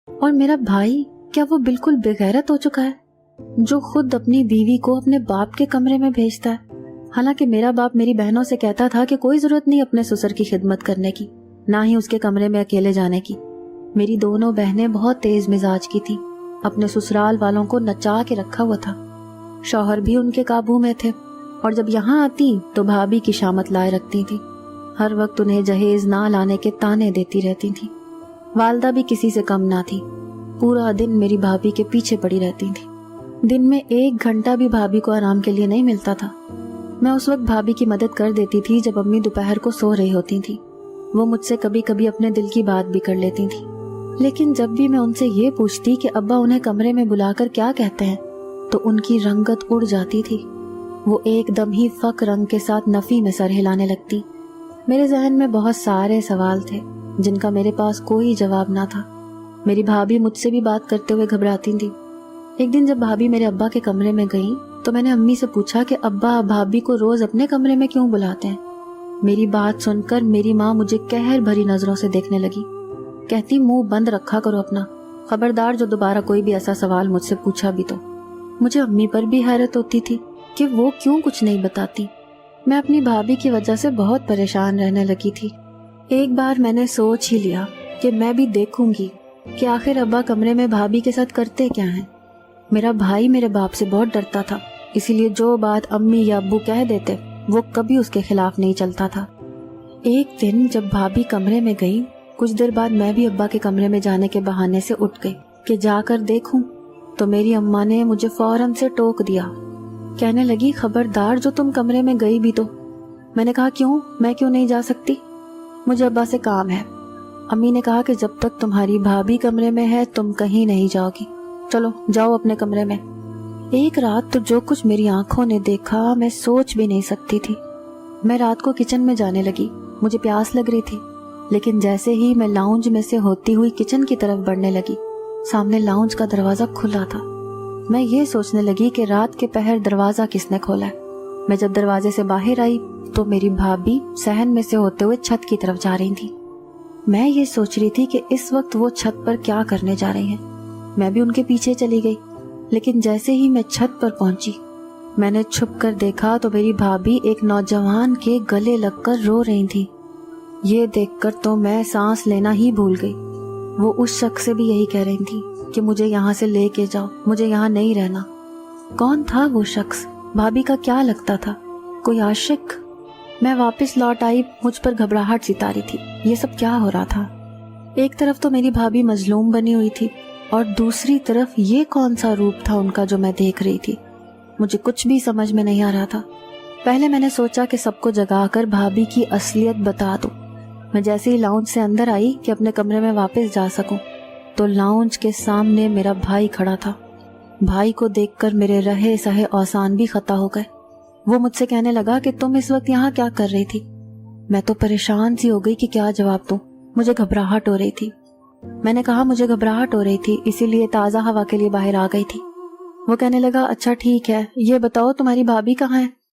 और मेरा भाई क्या वो बिल्कुल बेगैरत हो चुका है, जो खुद अपनी बीवी को अपने बाप के कमरे में भेजता है। हालांकि मेरा बाप मेरी बहनों से कहता था कि कोई जरूरत नहीं अपने ससुर की खिदमत करने की, ना ही उसके कमरे में अकेले जाने की। मेरी दोनों बहनें बहुत तेज मिजाज की थी, अपने ससुराल वालों को नचा के रखा हुआ था। शौहर भी उनके काबू में थे, और जब यहाँ आती तो भाभी की शामत लाए रखती थी। हर वक्त उन्हें जहेज ना लाने के ताने देती रहती थी। वालदा भी किसी से कम ना थी, पूरा दिन मेरी भाभी के पीछे पड़ी रहती थी। दिन में 1 घंटा भी भाभी को आराम के लिए नहीं मिलता था। मैं उस वक्त भाभी की मदद कर देती थी जब अम्मी दोपहर को सो रही होती थी। वो मुझसे कभी कभी अपने दिल की बात भी कर लेती थी, लेकिन जब भी मैं उनसे ये पूछती कि अब्बा उन्हें कमरे में बुलाकर क्या कहते हैं, तो उनकी रंगत उड़ जाती थी। वो एकदम ही फक रंग के साथ नफी में सर हिलाने लगती। मेरे जहन में बहुत सारे सवाल थे जिनका मेरे पास कोई जवाब ना था। मेरी भाभी मुझसे भी बात करते हुए घबराती थी। एक दिन जब भाभी मेरे अब्बा के कमरे में गई तो मैंने अम्मी से पूछा कि अब्बा भाभी को रोज अपने कमरे में क्यों बुलाते हैं। मेरी बात सुनकर मेरी माँ मुझे कहर भरी नजरों से देखने लगी। कहती, मुंह बंद रखा करो अपना, खबरदार जो दोबारा कोई भी ऐसा सवाल मुझसे पूछा भी तो। मुझे अम्मी पर भी हैरत होती थी कि वो क्यों कुछ नहीं बताती। मैं अपनी भाभी की वजह से बहुत परेशान रहने लगी थी। एक बार मैंने सोच ही लिया कि मैं भी देखूंगी कि आखिर अब्बा कमरे में भाभी के साथ करते क्या हैं। मेरा भाई मेरे बाप से बहुत डरता था, इसीलिए जो बात अम्मी या अब्बू कह देते वो कभी उसके खिलाफ नहीं चलता था। एक दिन जब भाभी कमरे में गई, कुछ देर बाद मैं भी अब्बा के कमरे में जाने के बहाने से उठ गई कि जाकर देखूं, तो मेरी अम्मा ने मुझे फौरन से टोक दिया। कहने लगी, खबरदार जो तुम कमरे में गई भी तो। मैंने कहा, क्यों, मैं क्यों नहीं जा सकती, मुझे अब्बा से काम है। अम्मी ने कहा कि जब तक तुम्हारी भाभी कमरे में है तुम कहीं नहीं जाओगी, चलो जाओ अपने कमरे में। एक रात तो जो कुछ मेरी आंखों ने देखा मैं सोच भी नहीं सकती थी। मैं रात को किचन में जाने लगी, मुझे प्यास लग रही थी, लेकिन जैसे ही मैं लाउंज में से होती हुई किचन की तरफ बढ़ने लगी, सामने लाउंज का दरवाजा खुला था। मैं ये सोचने लगी कि रात के पहर दरवाजा किसने खोला है। मैं जब दरवाजे से बाहर आई तो मेरी भाभी सहन में से होते हुए छत की तरफ जा रही थी। मैं ये सोच रही थी कि इस वक्त वो छत पर क्या करने जा रही हैं। मैं भी उनके पीछे चली गई, लेकिन जैसे ही मैं छत पर पहुंची, मैंने छुप कर देखा तो मेरी भाभी एक नौजवान के गले लगकर रो रही थी। ये देखकर तो मैं सांस लेना ही भूल गई। वो उस शख्स से भी यही कह रही थी कि मुझे यहाँ से लेके जाओ, मुझे यहाँ नहीं रहना। कौन था वो शख्स? भाभी का क्या लगता था? कोई आशिक? मैं वापस लौट आई, मुझ पर घबराहट सी तारी थी। ये सब क्या हो रहा था? एक तरफ तो मेरी भाभी मजलूम बनी हुई थी और दूसरी तरफ ये कौन सा रूप था उनका जो मैं देख रही थी। मुझे कुछ भी समझ में नहीं आ रहा था। पहले मैंने सोचा कि सबको जगाकर भाभी की असलियत बता दूं। मैं जैसे ही लाउंज से अंदर आई कि अपने कमरे में वापस जा सकूं, तो लाउंज के सामने मेरा भाई खड़ा था। भाई को देखकर मेरे रहे सहे औसान भी खता हो गए। वो मुझसे कहने लगा कि तुम इस वक्त यहाँ क्या कर रही थी? मैं तो परेशान सी हो गई कि क्या जवाब दूं। मुझे घबराहट हो रही थी। मैंने कहा मुझे घबराहट हो रही थी, इसीलिए ताज़ा हवा के लिए बाहर आ गई थी। वो कहने लगा, अच्छा ठीक है, ये बताओ तुम्हारी भाभी कहाँ है?